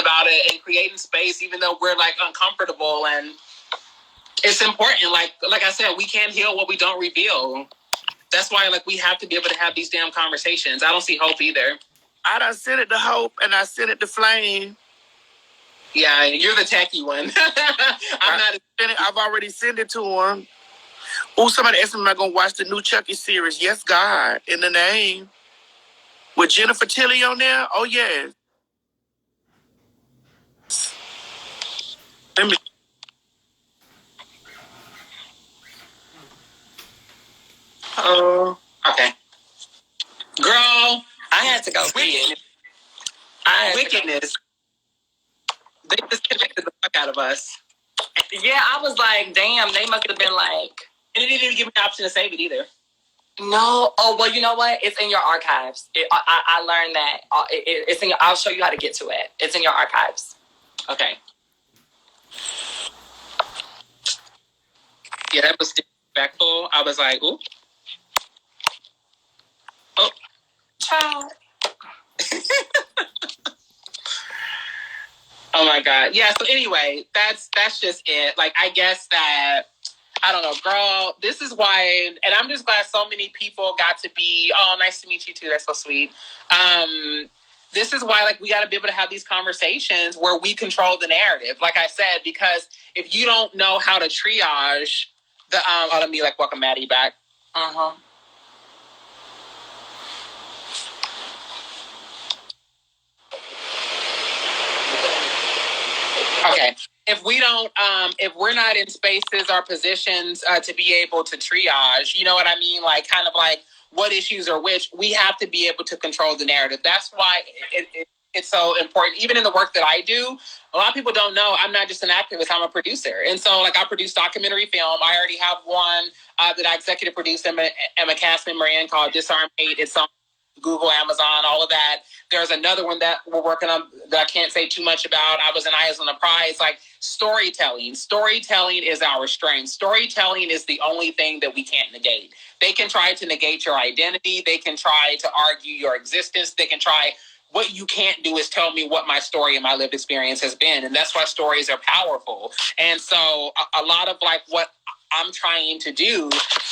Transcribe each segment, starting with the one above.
about it and creating space, even though we're like uncomfortable. And it's important. Like I said, we can't heal what we don't reveal. That's why like we have to be able to have these damn conversations. I don't see Hope either. I done sent it to Hope and I sent it to Flame. Yeah, you're the techie one. I've already sent it to him. Oh, somebody asked me, am I going to watch the new Chucky series? Yes, God, in the name. With Jennifer Tilly on there? Oh, yes. Let me... Oh, okay. Girl, I had to go see it. Wickedness. They disconnected the fuck out of us. Yeah, I was like, damn, they must have been like... And it didn't even give me the option to save it either. No. Oh, well, you know what? It's in your archives. I learned that. It's in your... I'll show you how to get to it. It's in your archives. Okay. Yeah, that was disrespectful. I was like, ooh. Oh. Child. Oh my God. Yeah, so anyway, that's just it. Like, I guess that, I don't know, girl, this is why, and I'm just glad so many people got to be, oh, nice to meet you too. That's so sweet. This is why, like, we got to be able to have these conversations where we control the narrative. Like I said, because if you don't know how to triage the, let me, like, welcome Maddie back. Uh-huh. Okay. If we don't, if we're not in spaces or positions to be able to triage, you know what I mean? Like, kind of like what issues are which, we have to be able to control the narrative. That's why it's so important. Even in the work that I do, a lot of people don't know I'm not just an activist, I'm a producer. And so, like, I produce documentary film. I already have one that I executive produced and am a cast member in called Disarm Hate. It's on Google, Amazon, all of that. There's another one that we're working on that I can't say too much about. I was an Eyes on the Prize. Like, storytelling. Storytelling is our strength. Storytelling is the only thing that we can't negate. They can try to negate your identity. They can try to argue your existence. They can try. What you can't do is tell me what my story and my lived experience has been. And that's why stories are powerful. And so a lot of like what I'm trying to do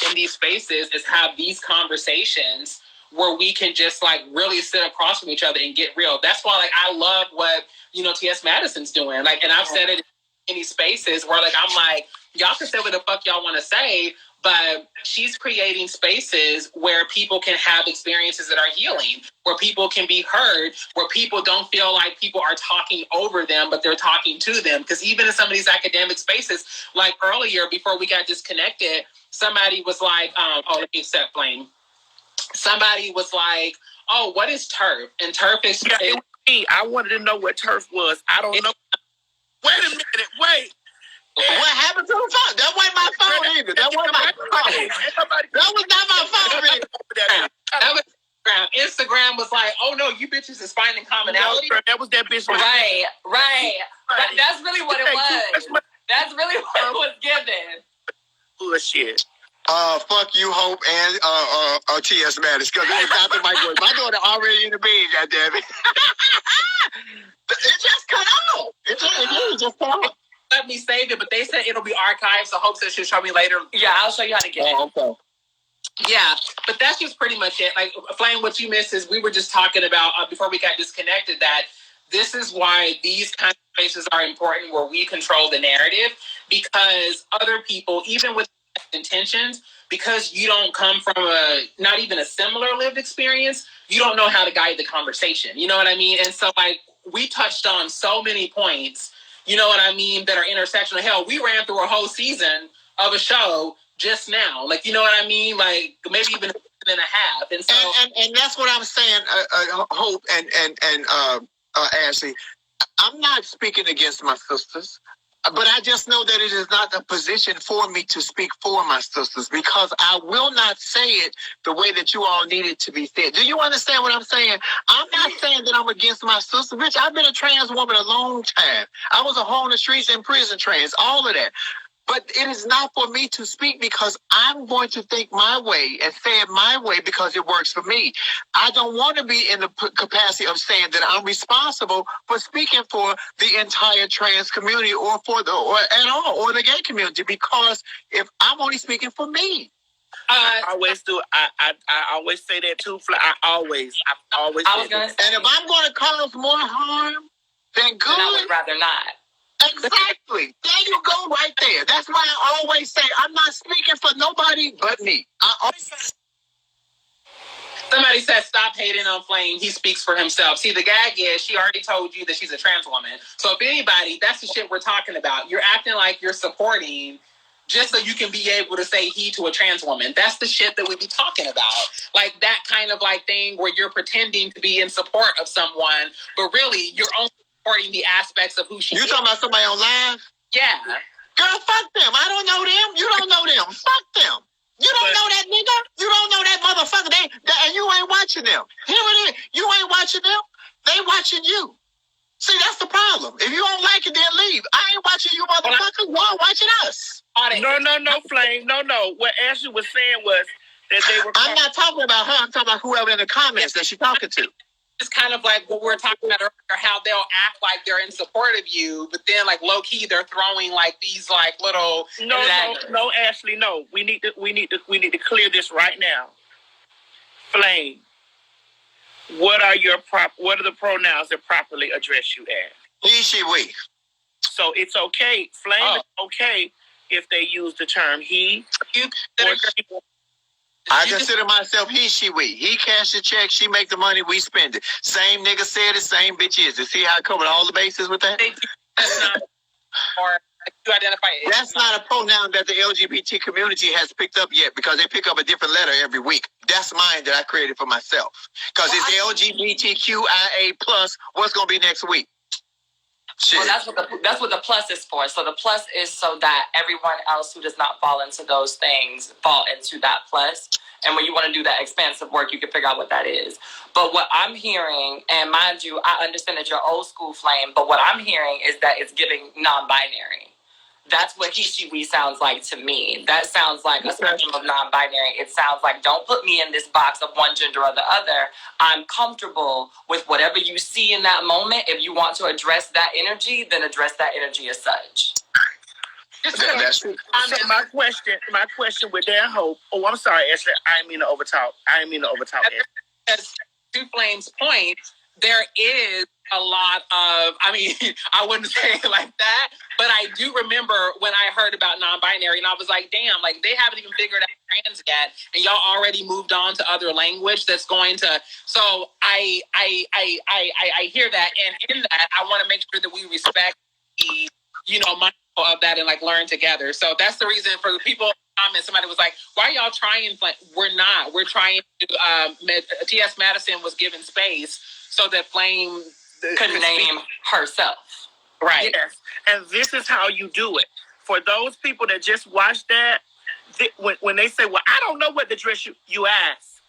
in these spaces is have these conversations where we can just like really sit across from each other and get real. That's why like I love what, T.S. Madison's doing. Like, and I've said it in these spaces where like I'm like, y'all can say what the fuck y'all want to say, but she's creating spaces where people can have experiences that are healing, where people can be heard, where people don't feel like people are talking over them, but they're talking to them. Because even in some of these academic spaces, like earlier before we got disconnected, somebody was like, let me set flame. Somebody was like, oh, what is TERF? And TERF is... Yeah, it was me. I wanted to know what TERF was. I don't know. Wait a minute. Wait. What happened to the phone? That wasn't my phone either. That wasn't my phone. That was not my phone either. That was Instagram was like, oh no, you bitches is finding commonality. No, that was that bitch. Right. That's really what it was. That's really what it was given. Bullshit. Fuck you, Hope, and T.S. Madison, because it's not the microwave. My daughter already in the bed, goddammit. It just cut off. It just cut off. Let me save it, but they said it'll be archived, so Hope said she'll show me later. Yeah, I'll show you how to get it. Okay. Yeah, but that's just pretty much it. Like, Flame, what you missed is we were just talking about, before we got disconnected, that this is why these kind of spaces are important, where we control the narrative, because other people, even with intentions, because you don't come from not even a similar lived experience, you don't know how to guide the conversation. You know what I mean? And so, like, we touched on so many points, you know what I mean, that are intersectional. Hell, we ran through a whole season of a show just now. Like, you know what I mean? Like, maybe even a season and a half. And so, and that's what I'm saying, Hope and Ashley. I'm not speaking against my sisters. But I just know that it is not a position for me to speak for my sisters, because I will not say it the way that you all need it to be said. Do you understand what I'm saying? I'm not saying that I'm against my sister. Bitch, I've been a trans woman a long time. I was a hoe on the streets and prison trans, all of that. But it is not for me to speak because I'm going to think my way and say it my way because it works for me. I don't want to be in the capacity of saying that I'm responsible for speaking for the entire trans community or at all or the gay community because if I'm only speaking for me. I always do. I always say that too. I always. I was gonna say, and if I'm going to cause more harm, then good. Then I would rather not. Exactly. There you go right there. That's why I always say I'm not speaking for nobody but me. I always say. Somebody said, stop hating on Flame. He speaks for himself. See, the gag is she already told you that she's a trans woman. So if anybody, that's the shit we're talking about. You're acting like you're supporting just so you can be able to say he to a trans woman. That's the shit that we be talking about. Like that kind of like thing where you're pretending to be in support of someone, but really you're only supporting the aspects of who she is. You talking about somebody on live? Yeah. Girl, fuck them. I don't know them. You don't know them. Fuck them. You don't know that nigga. You don't know that motherfucker. And you ain't watching them. Here it is. You ain't watching them. They watching you. See, that's the problem. If you don't like it, then leave. I ain't watching you motherfuckers. You are watching us. No, Flame. No. What Ashley was saying was that they were... I'm not talking about her. I'm talking about whoever in the comments that she's talking to. It's kind of like what we were talking about earlier, how they'll act like they're in support of you, but then like low key they're throwing like these like little. No, Ashley, no. We need to clear this right now. Flame. What are the pronouns that properly address you as? He, she, we. So it's okay. Flame is okay if they use the term he or she. I consider myself he, she, we. He cash the check, she make the money, we spend it. Same nigga said it, same bitch is it. See how I covered all the bases with that? That's not, or you identify it. That's not a pronoun that the LGBT community has picked up yet because they pick up a different letter every week. That's mine that I created for myself. Because it's LGBTQIA+. What's going to be next week? Shit. Well, that's what the plus is for. So the plus is so that everyone else who does not fall into those things fall into that plus. And when you want to do that expansive work, you can figure out what that is. But what I'm hearing, and mind you, I understand that you're old school, Flame, but what I'm hearing is that it's giving non-binary. That's what he, she, we sounds like to me. That sounds like a spectrum of non-binary. It sounds like, don't put me in this box of one gender or the other. I'm comfortable with whatever you see in that moment. If you want to address that energy, then address that energy as such. So my question with that hope. Oh, I'm sorry, Ashley. I didn't mean to overtalk. Because to Flame's point, there is a lot of, I mean, I wouldn't say it like that, but I do remember when I heard about non-binary and I was like, damn, like they haven't even figured out trans yet and y'all already moved on to other language that's going to, so I hear that, and in that, I want to make sure that we respect the, mindful of that and like learn together. So that's the reason for the people comment. Somebody was like, why are y'all trying? We're not. We're trying to, T.S. Madison was given space so that Flame could name herself. Right. Yes. And this is how you do it. For those people that just watch that, when they say, well, I don't know what to dress you ask.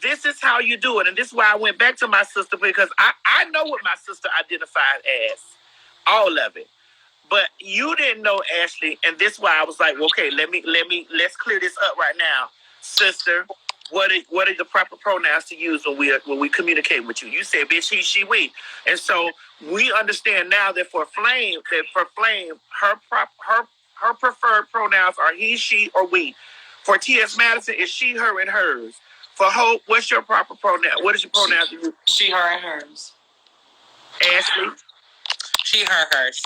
This is how you do it. And this is why I went back to my sister, because I know what my sister identified as. All of it. But you didn't know, Ashley, and this is why I was like, okay, let's clear this up right now. Sister, what are the proper pronouns to use when we communicate with you? You said bitch, he, she, we. And so we understand now that for Flame, her preferred pronouns are he, she, or we. For T.S. Madison, it's she, her, and hers. For Hope, what's your proper pronoun? What is your pronoun to use? She, her, and hers. Ashley? She, her, hers.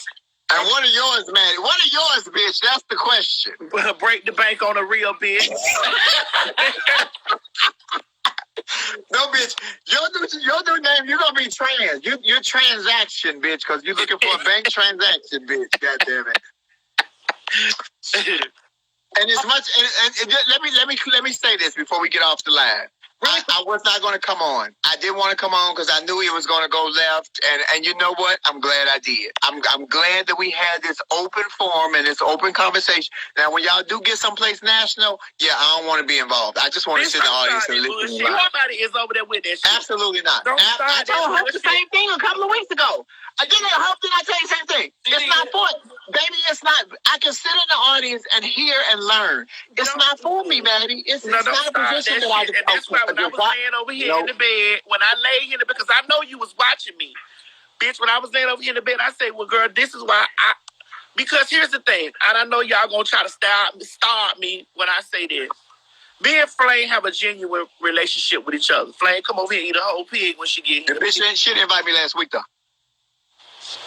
And what are yours, man? What are yours, bitch? That's the question. Break the bank on a real bitch. No, bitch. Your new name, you're going to be trans. You're transaction, bitch, because you're looking for a bank transaction, bitch. God damn it. And as much, and let me say this before we get off the line. I was not going to come on. I didn't want to come on because I knew it was going to go left. And you know what? I'm glad I did. I'm glad that we had this open forum and this open conversation. Now, when y'all do get someplace national, yeah, I don't want to be involved. I just want to sit in the audience and listen. Nobody is over there with that shit. Absolutely not. I told her the same thing a couple of weeks ago. I didn't hope that I tell you the same thing. It's not for it. Baby, it's not. I can sit in the audience and hear and learn. It's not for me, Maddie. It's not a position that I. And that's why when I was laying over here in the bed, when I lay here, because I know you was watching me, bitch. When I was laying over here in the bed, I say, "Well, girl, this is why I." Because here's the thing, and I know y'all gonna try to start me when I say this. Me and Flame have a genuine relationship with each other. Flame, come over here and eat a whole pig when she get here. The bitch didn't invite me last week, though.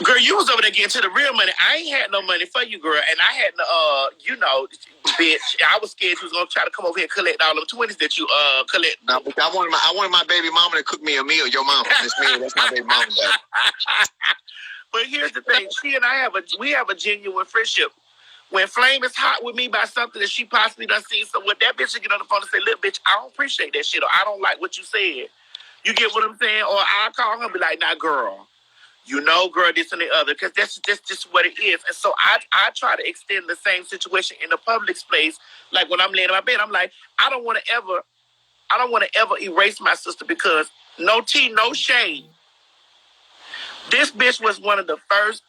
Girl, you was over there getting to the real money. I ain't had no money for you, girl. And I had, bitch, I was scared you was going to try to come over here and collect all them 20s that you collect. No, I wanted my baby mama to cook me a meal. Your mama. That's my baby mama. But here's the thing. She and I we have a genuine friendship. When Flame is hot with me by something that she possibly done seen, so when that bitch will get on the phone and say, "Look, bitch, I don't appreciate that shit," or "I don't like what you said." You get what I'm saying? Or I'll call her and be like, "Nah, girl. You know, girl, this and the other," because that's just what it is. And so I try to extend the same situation in the public space. Like when I'm laying in my bed, I'm like, I don't want to ever erase my sister because no tea, no shade. This bitch was one of the first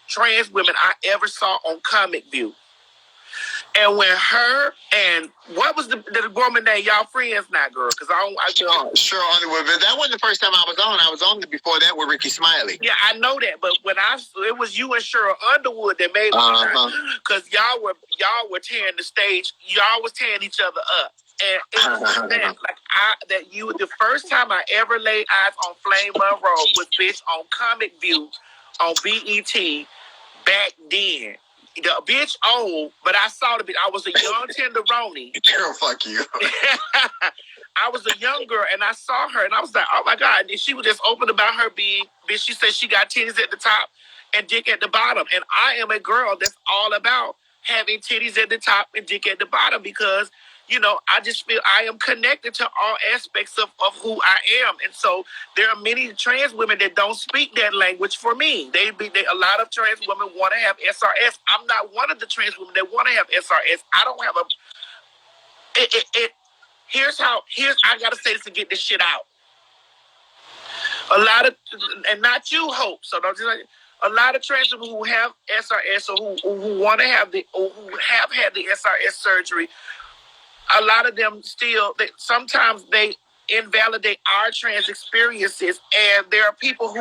trans women I ever saw on Comic View. And when her and what was the woman name? Y'all friends now, girl? Because Sure, Underwood. But that wasn't the first time I was on. I was on before that with Ricky Smiley. Yeah, I know that. But when it was you and Cheryl Underwood that made me, because y'all were tearing the stage. Y'all was tearing each other up. And it was the first time I ever laid eyes on Flame Monroe was bitch on Comic View on BET back then. The bitch old, but I saw the bitch. I was a young tenderoni. Girl, fuck you. I was a young girl, and I saw her, and I was like, oh, my God. And she was just open about her being, bitch, she said she got titties at the top and dick at the bottom. And I am a girl that's all about having titties at the top and dick at the bottom because, I just feel I am connected to all aspects of who I am. And so there are many trans women that don't speak that language for me. A lot of trans women want to have SRS. I'm not one of the trans women that want to have SRS. I don't have I got to say this to get this shit out. And not you, Hope. So don't just like, a lot of trans women who have SRS or who want to have or who have had the SRS surgery, a lot of them sometimes they invalidate our trans experiences, and there are people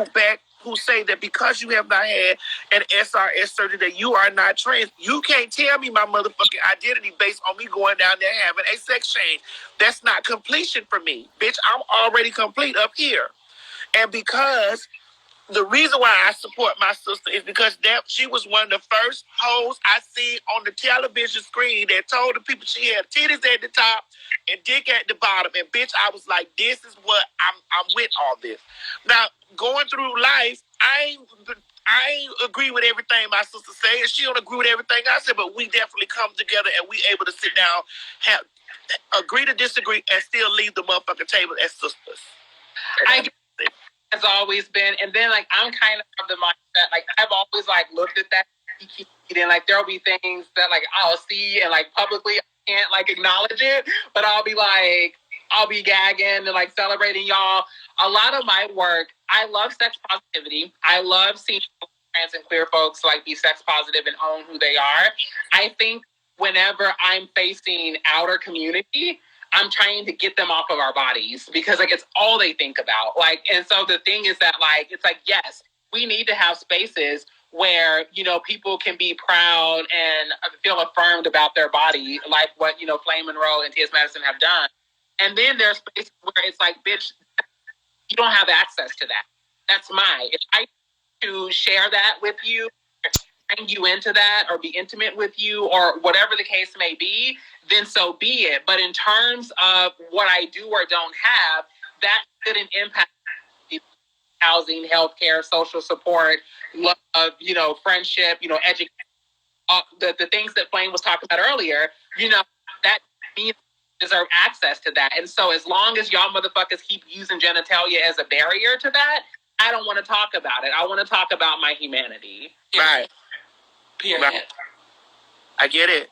who say that because you have not had an SRS surgery that you are not trans. You can't tell me my motherfucking identity based on me going down there having a sex change. That's not completion for me. Bitch, I'm already complete up here. And because the reason why I support my sister is because she was one of the first hoes I see on the television screen that told the people she had titties at the top and dick at the bottom. And bitch, I was like, this is what I'm with all this. Now, going through life, I ain't agree with everything my sister say, and she don't agree with everything I say, but we definitely come together and we able to sit down, agree to disagree, and still leave the motherfucking table as sisters. Has always been, and then I'm kind of the mindset, I've always looked at that and there'll be things that I'll see and publicly I can't acknowledge it, but I'll be gagging and celebrating y'all. A lot of my work, I love sex positivity. I love seeing trans and queer folks be sex positive and own who they are. I think whenever I'm facing outer community, I'm trying to get them off of our bodies because it's all they think about. And so the thing is that it's yes, we need to have spaces where, people can be proud and feel affirmed about their body, like what, Flame Monroe and T.S. Madison have done. And then there's spaces where it's bitch, you don't have access to that. That's mine. If I to share that with you, bring you into that or be intimate with you or whatever the case may be, then so be it. But in terms of what I do or don't have, that shouldn't impact housing, healthcare, social support, love, friendship, education, the things that Flame was talking about earlier, that means deserve access to that. And so as long as y'all motherfuckers keep using genitalia as a barrier to that, I don't want to talk about it. I want to talk about my humanity. Right. Period. Right. I get it.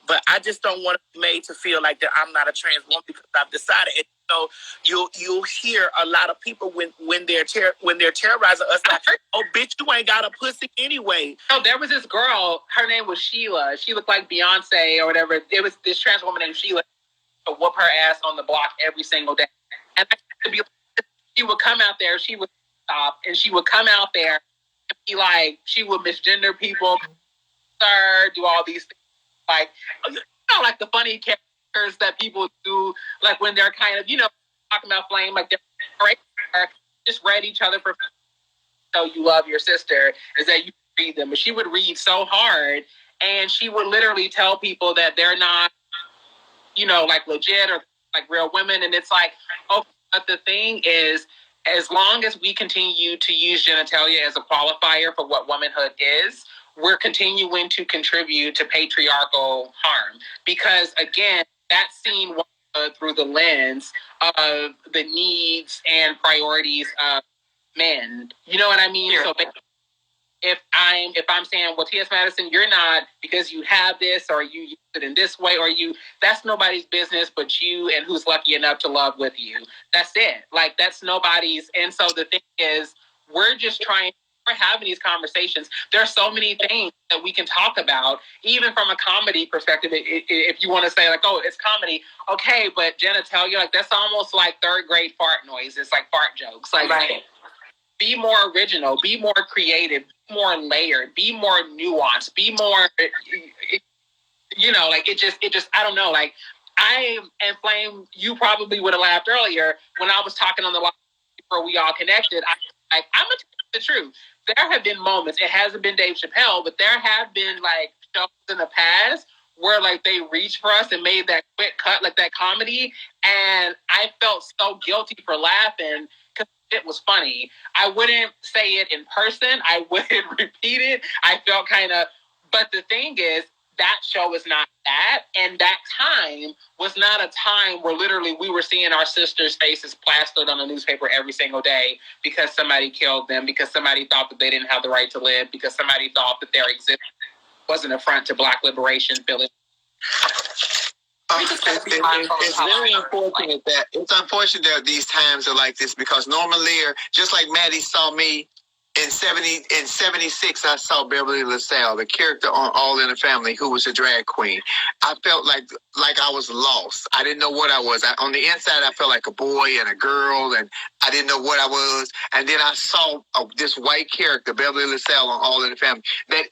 But I just don't want to be made to feel like that I'm not a trans woman because I've decided So you'll hear a lot of people when they're terrorizing us like, oh bitch, you ain't got a pussy anyway. No, there was this girl. Her name was Sheila. She looked like Beyonce or whatever. It was this trans woman named Sheila to whoop her ass on the block every single day. And she would come out there. She would stop, and she would come out there and be like, she would misgender people, do all these things, like like the funny characters that people do, like when they're kind of talking about flame, like they're just read each other for so you love your sister is that you read them. But she would read so hard, and she would literally tell people that they're not, like legit or like real women. And it's like, oh, but the thing is, as long as we continue to use genitalia as a qualifier for what womanhood is, we're continuing to contribute to patriarchal harm. Because again, that's seen through the lens of the needs and priorities of men. You know what I mean? Yeah. So if I'm saying, well, T.S. Madison, you're not because you have this or you use it in this way or that's nobody's business but you and who's lucky enough to love with you. That's it. Like that's nobody's. And so the thing is, we're having these conversations. There's so many things that we can talk about, even from a comedy perspective. If you want to say like, oh, it's comedy, okay, but genitalia, like that's almost like third grade fart noise. It's like fart jokes. Like, right. Be more original, be more creative, be more layered, be more nuanced, be more, like it just, I don't know. Like I and Flame, you probably would have laughed earlier when I was talking on the line before we all connected. I'm gonna tell you the truth. There have been moments. It hasn't been Dave Chappelle, but there have been like shows in the past where like they reached for us and made that quick cut, like that comedy, and I felt so guilty for laughing because it was funny. I wouldn't say it in person. I wouldn't repeat it. I felt kind of, but the thing is, that show is not that. And that time was not a time where literally we were seeing our sisters' faces plastered on the newspaper every single day because somebody killed them, because somebody thought that they didn't have the right to live, because somebody thought that their existence was an affront to Black liberation. It's very unfortunate that these times are like this because normally, just like Maddie saw me in 76, I saw Beverly LaSalle, the character on All in the Family, who was a drag queen. I felt like I was lost. I didn't know what I was. On the inside, I felt like a boy and a girl, and I didn't know what I was. And then I saw this white character, Beverly LaSalle, on All in the Family, that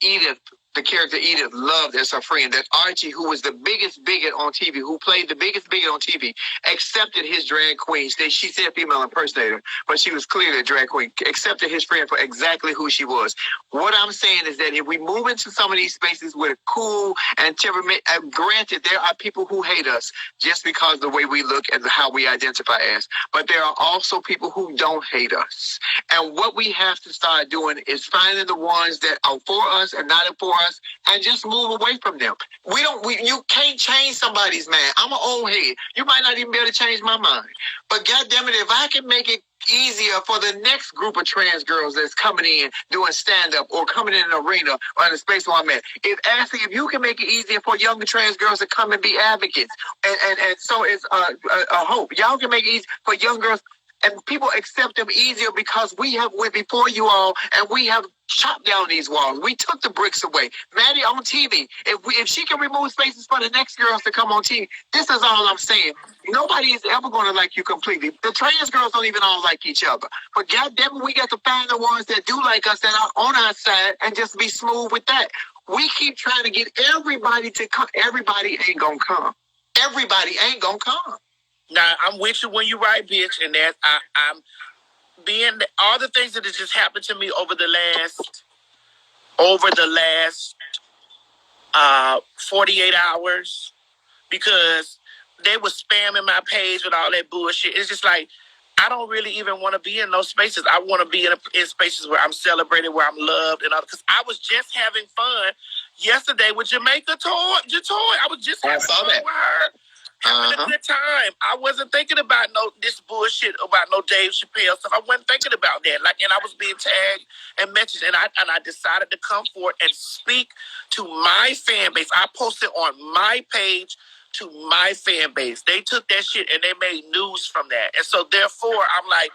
the character Edith loved as her friend, that Archie, who was the biggest bigot on TV, who played the biggest bigot on TV, accepted his drag queen. She said female impersonator, but she was clearly a drag queen, accepted his friend for exactly who she was. What I'm saying is that if we move into some of these spaces with cool and temperament, granted, there are people who hate us just because of the way we look and how we identify as, but there are also people who don't hate us. And what we have to start doing is finding the ones that are for us and not for us, and just move away from them. You can't change somebody's mind. I'm an old head. You might not even be able to change my mind. But goddamn it, if I can make it easier for the next group of trans girls that's coming in doing stand-up or coming in an arena or in a space where I'm at, if you can make it easier for younger trans girls to come and be advocates, and so is a hope. Y'all can make it easy for young girls, and people accept them easier because we have went before you all and we have chopped down these walls. We took the bricks away. Maddie on TV. If she can remove spaces for the next girls to come on TV, this is all I'm saying. Nobody is ever going to like you completely. The trans girls don't even all like each other. But goddamn it, we got to find the ones that do like us, that are on our side, and just be smooth with that. We keep trying to get everybody to come. Everybody ain't going to come. Everybody ain't going to come. Now, I'm with you when you right, bitch, and that I'm being all the things that have just happened to me over the last 48 hours, because they were spamming my page with all that bullshit. It's just like, I don't really even want to be in those spaces. I want to be in spaces where I'm celebrated, where I'm loved, and all. Because I was just having fun yesterday with Jamaica Toy. I was just having fun with her. Having a good time. I wasn't thinking about this bullshit about no Dave Chappelle stuff. I wasn't thinking about that. And I was being tagged and mentioned, and I decided to come forward and speak to my fan base. I posted on my page to my fan base. They took that shit and they made news from that. And so therefore, I'm like,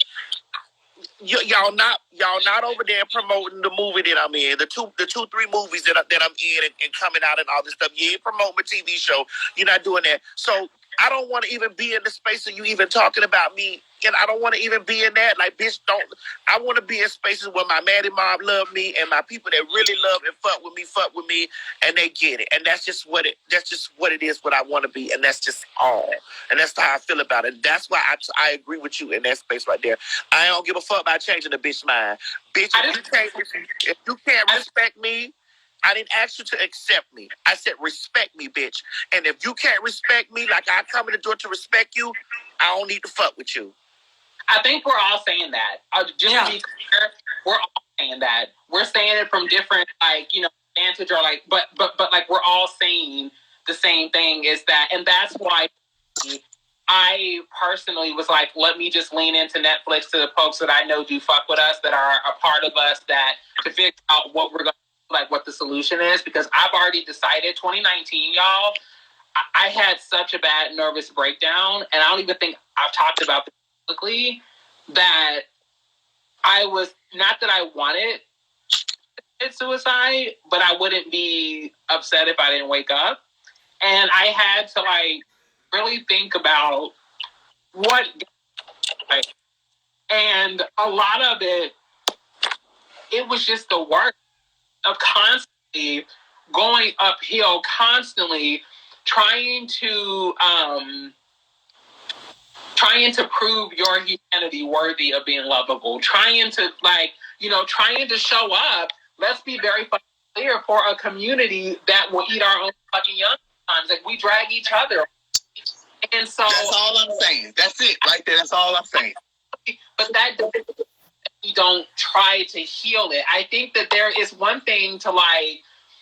y'all not over there promoting the movie that I'm in, the two, 3 movies that I'm in and coming out and all this stuff. You ain't promoting my TV show. You're not doing that. So I don't want to even be in the space of you even talking about me, and I don't want to even be in that. Like, bitch, don't. I want to be in spaces where my Maddie mom love me and my people that really love and fuck with me, and they get it. And that's just what it is. What I want to be, and that's just all. And that's how I feel about it. That's why I agree with you in that space right there. I don't give a fuck about changing the bitch mind. Bitch, if you can't respect me, I didn't ask you to accept me. I said respect me, bitch. And if you can't respect me like I come in the door to respect you, I don't need to fuck with you. I think we're all saying that. To be clear, we're all saying that. We're saying it from different, vantage or but like we're all saying the same thing. Is that, and that's why I personally was like, let me just lean into Netflix to the folks that I know do fuck with us, that are a part of us, that to figure out what we're going to, like what the solution is, because I've already decided 2019, y'all, I had such a bad nervous breakdown, and I don't even think I've talked about this publicly, that I was, not that I wanted suicide, but I wouldn't be upset if I didn't wake up. And I had to really think about what, and a lot of it was just the work of constantly going uphill, constantly trying to prove your humanity worthy of being lovable, trying to show up. Let's be very fucking clear, for a community that will eat our own fucking young times. Like, we drag each other. And so that's all I'm saying. That's it right there. That's all I'm saying. But that we don't try to heal it. I think that there is one thing to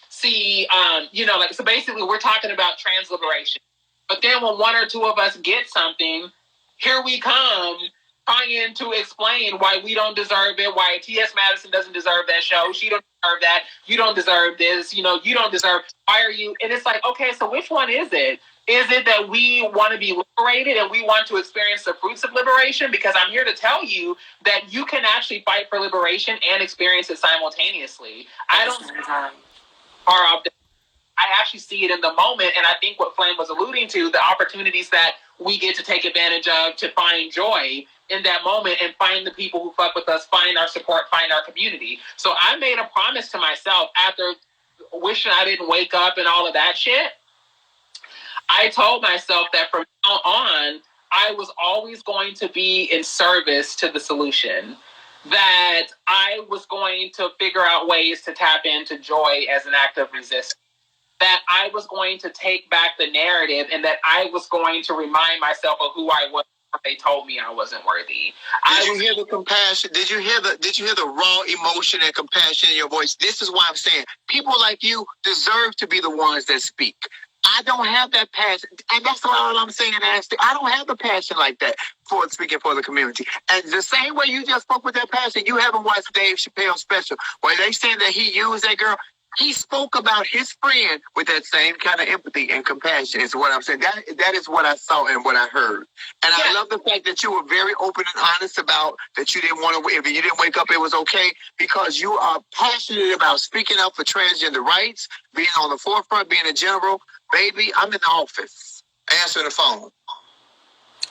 see, so basically we're talking about trans liberation. But then when one or two of us get something, here we come trying to explain why we don't deserve it, why T.S. Madison doesn't deserve that show, she don't deserve that, you don't deserve this, you don't deserve, why are you? And it's like, okay, so which one is it? Is it that we want to be liberated and we want to experience the fruits of liberation? Because I'm here to tell you that you can actually fight for liberation and experience it simultaneously. I actually see it in the moment, and I think what Flame was alluding to, the opportunities that we get to take advantage of to find joy in that moment and find the people who fuck with us, find our support, find our community. So I made a promise to myself after wishing I didn't wake up and all of that shit. I told myself that from now on, I was always going to be in service to the solution, that I was going to figure out ways to tap into joy as an act of resistance, that I was going to take back the narrative, and that I was going to remind myself of who I was when they told me I wasn't worthy. Did you hear the compassion? Did you hear the raw emotion and compassion in your voice? This is why I'm saying people like you deserve to be the ones that speak. I don't have that passion, and that's all I'm saying, Ashley. I don't have the passion like that for speaking for the community. And the same way you just spoke with that passion, you haven't watched Dave Chappelle's special, where they saying that he used that girl. He spoke about his friend with that same kind of empathy and compassion, is what I'm saying. That is what I saw and what I heard. And I love the fact that you were very open and honest about that you didn't want to, if you didn't wake up, it was okay, because you are passionate about speaking up for transgender rights, being on the forefront, being a general. Baby, I'm in the office. Answer the phone.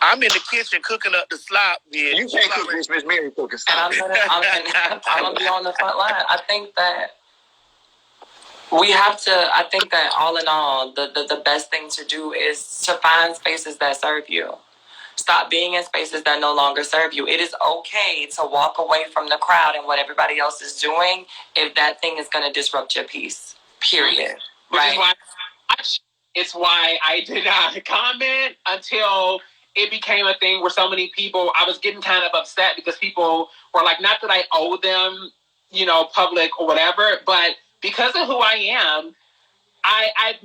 I'm in the kitchen cooking up the slop. Yeah, you can't cook this, Miss Mary cooking slop. And I'm gonna be on the front line. I think that I think that all in all, the best thing to do is to find spaces that serve you. Stop being in spaces that no longer serve you. It is okay to walk away from the crowd and what everybody else is doing if that thing is going to disrupt your peace. Period. Right? It's why I did not comment until it became a thing where so many people, I was getting kind of upset because people were like, not that I owe them, public or whatever, but because of who I am, I've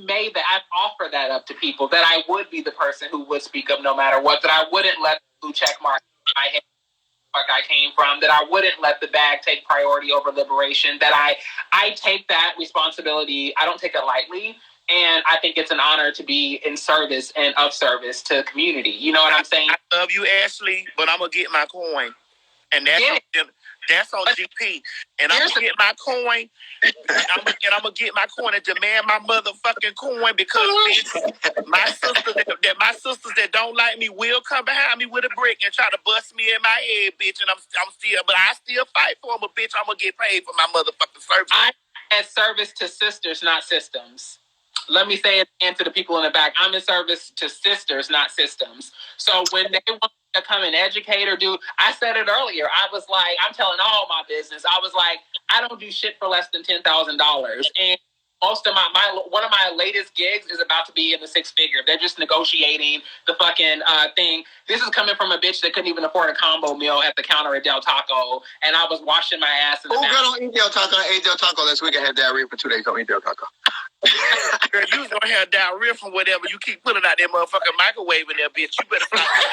offered that up to people, that I would be the person who would speak up no matter what, that I wouldn't let the blue check mark I came from, that I wouldn't let the bag take priority over liberation, that I take that responsibility, I don't take it lightly, And I think it's an honor to be in service and of service to the community. You know what I'm saying? I love you, Ashley, but I'm going to get my coin. And that's on GP. And I'm going to get my coin. I'm going to get my coin and demand my motherfucking coin because my sisters that don't like me will come behind me with a brick and try to bust me in my head, bitch. And I still fight for them, but bitch, I'm going to get paid for my motherfucking service. I am service to sisters, not systems. Let me say it again to the people in the back. I'm in service to sisters, not systems. So when they want to come and educate or do, I said it earlier. I was like, I'm telling all my business. I was like, I don't do shit for less than $10,000. And most of one of my latest gigs is about to be in the six figure. They're just negotiating the fucking thing. This is coming from a bitch that couldn't even afford a combo meal at the counter at Del Taco, and I was washing my ass in the bathroom. Girl, don't eat Del Taco. I ate Del Taco last week. I had diarrhea for 2 days. Don't eat Del Taco. Girl, you was gonna have diarrhea from whatever you keep putting out that motherfucking microwave in there, bitch. You better stop that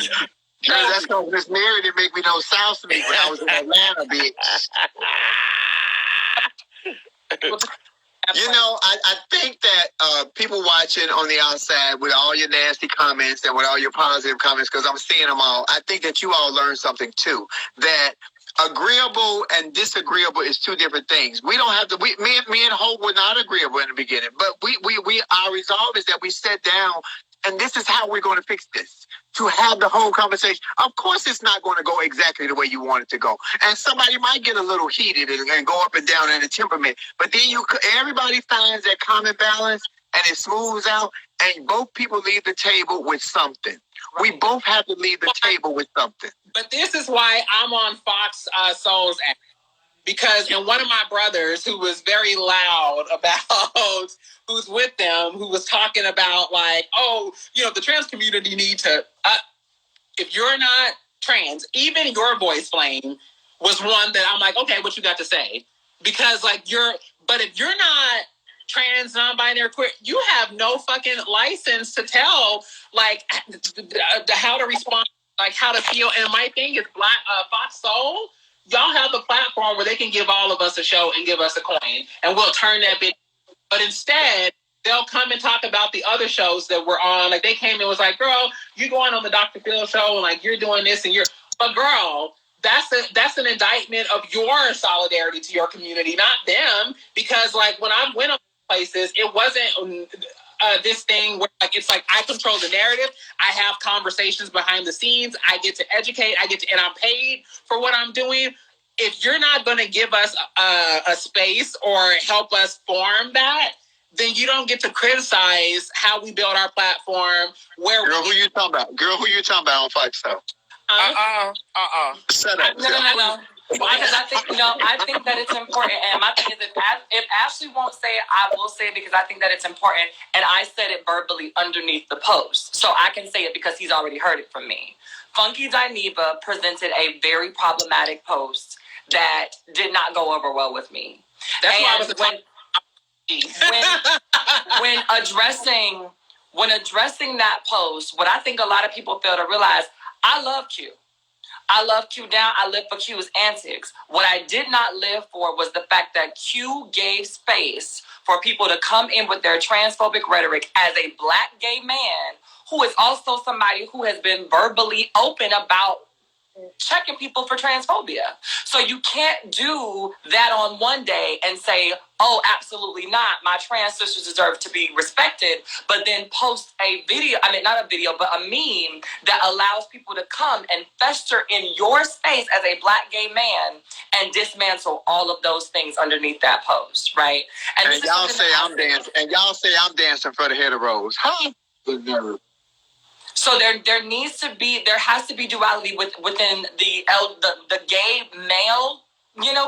shit. Girl, that's because Miss Mary didn't make me no sauce meat when I was in Atlanta, bitch. You know, I think that people watching on the outside with all your nasty comments and with all your positive comments, because I'm seeing them all, I think that you all learned something too. That agreeable and disagreeable is two different things. We don't have to. Me and Hope were not agreeable in the beginning, but our resolve is that we sat down and this is how we're going to fix this. To have the whole conversation. Of course, it's not going to go exactly the way you want it to go, and somebody might get a little heated and go up and down in a temperament. But then everybody finds that common balance, and it smooths out, and both people leave the table with something. We both have to leave the table with something. But this is why I'm on Fox Soul's app. Because and one of my brothers who was very loud about who's with them, who was talking about like, oh, you know, the trans community need to, if you're not trans, even your voice flame was one that I'm like, okay, what you got to say? Because like but if you're not trans, non-binary, queer, you have no fucking license to tell like how to respond, like how to feel. And my thing is Fox Soul, y'all have a platform where they can give all of us a show and give us a coin, and we'll turn that bitch. But instead, they'll come and talk about the other shows that we're on. Like they came and was like, "Girl, you're going on the Dr. Phil show, and like you're doing this, and you're." But girl, that's an indictment of your solidarity to your community, not them. Because like when I went on places, it wasn't this thing where like it's like I control the narrative. I have conversations behind the scenes. I get to educate. And I'm paid for what I'm doing. If you're not going to give us a space or help us form that, then you don't get to criticize how we build our platform. Who you talking about? Girl, who you talking about on Fox Soul? Shut up. No. Because I think that it's important, and my thing is, if Ashley won't say it, I will say it because I think that it's important, and I said it verbally underneath the post, so I can say it because he's already heard it from me. Funky Dineva presented a very problematic post that did not go over well with me. That's why I was when addressing that post, what I think a lot of people fail to realize, I love Q. I love Q down. I live for Q's antics. What I did not live for was the fact that Q gave space for people to come in with their transphobic rhetoric as a Black gay man who is also somebody who has been verbally open about checking people for transphobia. So you can't do that on one day and say, oh, absolutely not. My trans sisters deserve to be respected, but then post a video, not a video, but a meme that allows people to come and fester in your space as a Black gay man and dismantle all of those things underneath that post, right? And y'all say I'm dancing. And y'all say I'm dancing for the heteros. Huh? The nerve. So there has to be duality within the gay male,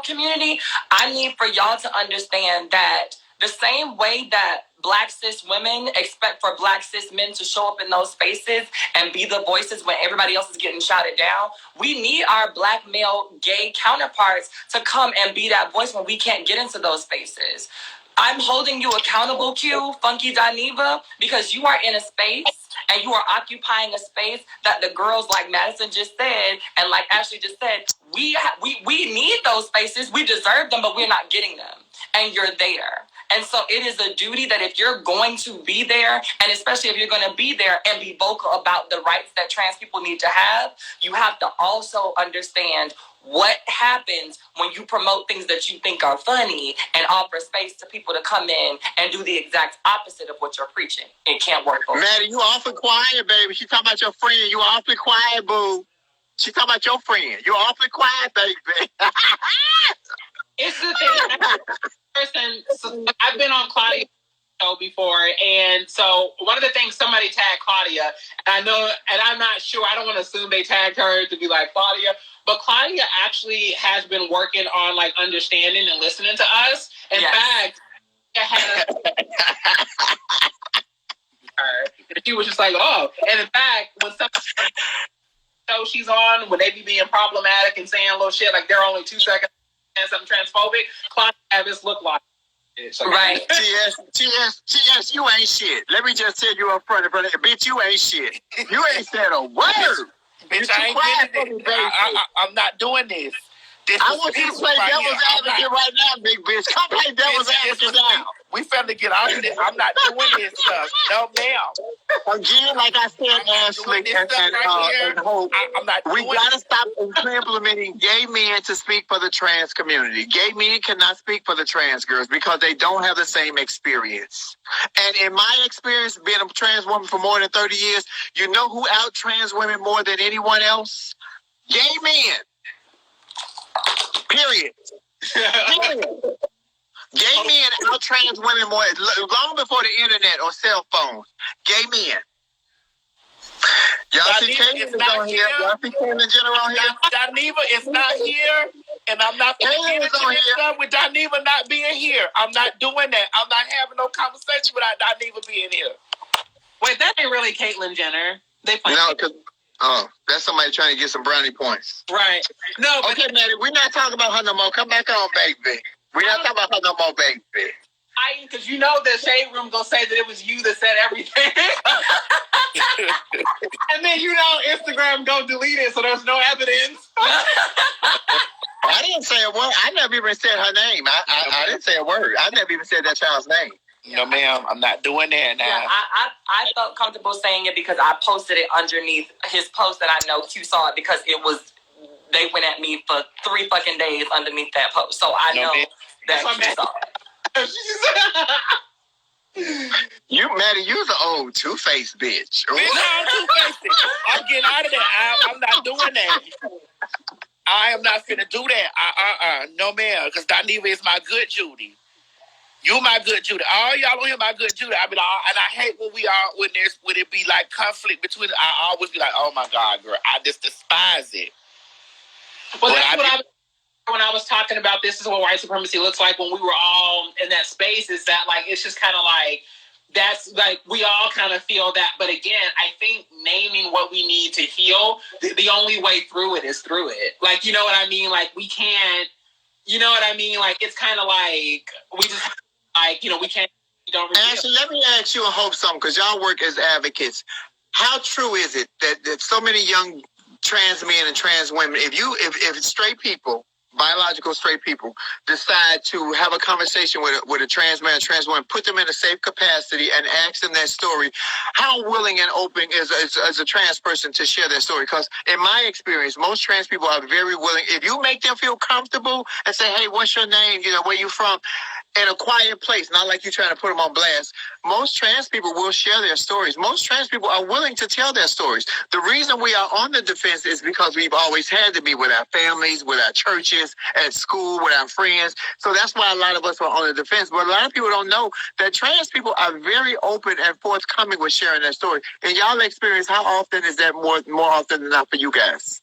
community. I need for y'all to understand that the same way that Black cis women expect for Black cis men to show up in those spaces and be the voices when everybody else is getting shouted down, we need our Black male gay counterparts to come and be that voice when we can't get into those spaces. I'm holding you accountable, Q, Funky Dineva, because you are in a space and you are occupying a space that the girls like Madison just said and like Ashley just said, we need those spaces. We deserve them, but we're not getting them. And you're there. And so it is a duty that if you're going to be there, and especially if you're going to be there and be vocal about the rights that trans people need to have, you have to also understand what happens when you promote things that you think are funny and offer space to people to come in and do the exact opposite of what you're preaching. It can't work. Maddie, you awfully quiet, baby. She talking about your friend. You awfully quiet, boo. She talking about your friend. You awfully quiet, baby. It's the thing. So I've been on Claudia's show before, and so one of the things somebody tagged Claudia, and I know, and I'm not sure. I don't want to assume they tagged her to be like Claudia, but Claudia actually has been working on like understanding and listening to us. In fact, and she was just like, oh. And in fact, when some show she's on, when they be being problematic and saying little shit like they're only 2 seconds and something transphobic, Claudia have this look like. Right. TS, you ain't shit. Let me just tell you up front, bitch, you ain't shit. You ain't said a word. Bitch, I ain't getting it. I'm not doing this. I want you to play devil's advocate right now, big bitch. Come play devil's advocate now. We finna get out of this. I'm not doing this stuff. No, ma'am. Again, like I said, Ashley and Hope, we gotta stop implementing gay men to speak for the trans community. Gay men cannot speak for the trans girls because they don't have the same experience. And in my experience, being a trans woman for more than 30 years, you know who out trans women more than anyone else? Gay men. Period. Gay men out trans women more long before the internet or cell phones. Gay men. Y'all see Kaylin is on here. Y'all see Kaylin Jenner on here. Daniva is not here, and I'm not going to get into this stuff with Daniva not being here. I'm not doing that. I'm not having no conversation without Daniva being here. Wait, that ain't really Caitlyn Jenner. No, because that's somebody trying to get some brownie points. Right. No, but okay, Maddie, we're not talking about her no more. Come back on, baby. We're not talking about her no more, baby. Because you know the shade room gonna say that it was you that said everything. And then you know Instagram go delete it, so there's no evidence. I didn't say a word. I never even said her name. I didn't say a word. I never even said that child's name. No, ma'am, I'm not doing that now. Yeah, I felt comfortable saying it because I posted it underneath his post, and I know Q saw it because they went at me for 3 fucking days underneath that post. So I know that Q saw it. Maddie, you're the old two-faced bitch. Bitch, I'm two-faced. I'm getting out of that. I'm not doing that. I am not finna do that. No, ma'am, because Daniva is my good Judy. You my good Judy. All y'all on here my good Judy. I mean, and I hate when when it be like conflict between. I always be like, oh my God, girl, I just despise it. Well, that's when I was talking about this is what white supremacy looks like when we were all in that space. Is that like it's just kind of like that's like we all kind of feel that. But again, I think naming what we need to heal, the only way through it is through it. Like, you know what I mean? Like we can't. You know what I mean? Like it's kind of like we just. Like, you know, we can't. Ashley, let me ask you and Hope something, because y'all work as advocates. How true is it that so many young trans men and trans women, if straight people, biological straight people, decide to have a conversation with a trans man, trans woman, put them in a safe capacity and ask them their story, how willing and open is a trans person to share their story? Because in my experience, most trans people are very willing. If you make them feel comfortable and say, hey, what's your name? You know, where you from? In a quiet place, not like you're trying to put them on blast. Most trans people will share their stories. Most trans people are willing to tell their stories. The reason we are on the defense is because we've always had to be with our families, with our churches, at school, with our friends. So that's why a lot of us are on the defense. But a lot of people don't know that trans people are very open and forthcoming with sharing their story. In y'all experience, how often is that more often than not for you guys?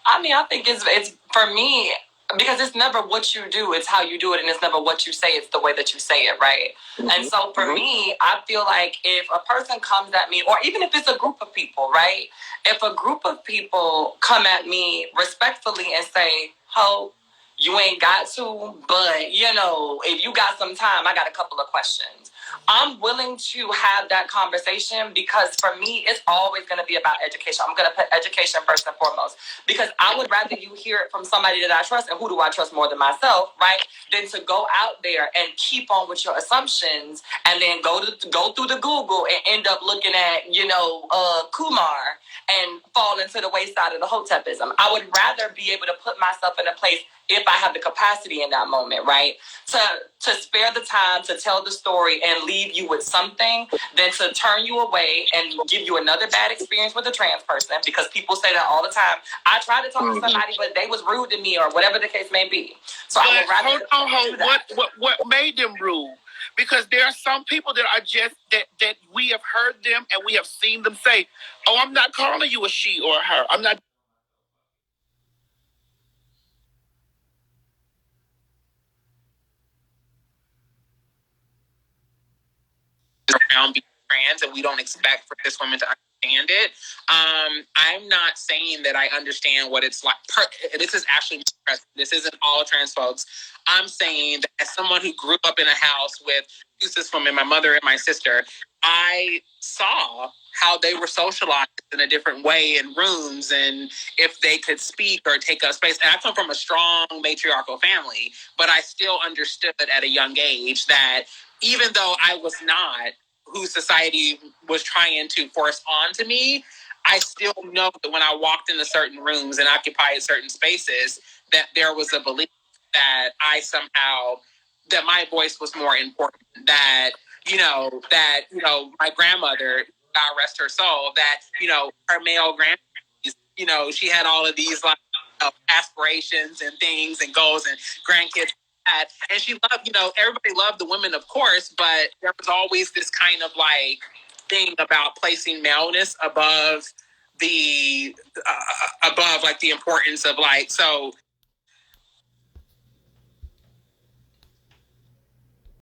I mean, I think it's for me. Because it's never what you do, it's how you do it, and it's never what you say, it's the way that you say it, right? Mm-hmm. And so for me, I feel like if a person comes at me, or even if it's a group of people, right? If a group of people come at me respectfully and say, Hope, You ain't got to, but you know, if you got some time, I got a couple of questions. I'm willing to have that conversation because for me, it's always going to be about education. I'm going to put education first and foremost because I would rather you hear it from somebody that I trust, and who do I trust more than myself, right? Than to go out there and keep on with your assumptions and then go through the Google and end up looking at, Kumar and fall into the wayside of the hotepism. I would rather be able to put myself in a place if I have the capacity in that moment, right? To spare the time to tell the story and leave you with something than to turn you away and give you another bad experience with a trans person, because people say that all the time. I tried to talk to somebody, but they was rude to me or whatever the case may be. So I would rather hold on. What made them rude? Because there are some people that are just that we have heard them and we have seen them say, "Oh, I'm not calling you a she or a her. I'm not." Around being trans, and we don't expect for this woman to understand it. I'm not saying that I understand what it's like. This is actually, this isn't all trans folks. I'm saying that as someone who grew up in a house with two cis women, my mother and my sister, I saw how they were socialized in a different way in rooms, and if they could speak or take up space. And I come from a strong matriarchal family, but I still understood at a young age that even though I was not who society was trying to force onto me, I still know that when I walked into certain rooms and occupied certain spaces, that there was a belief that that my voice was more important. My grandmother, God rest her soul, that, her male grandparents, she had all of these aspirations and things and goals and grandkids. And she loved, everybody loved the women, of course, but there was always this kind of thing about placing maleness above the importance of so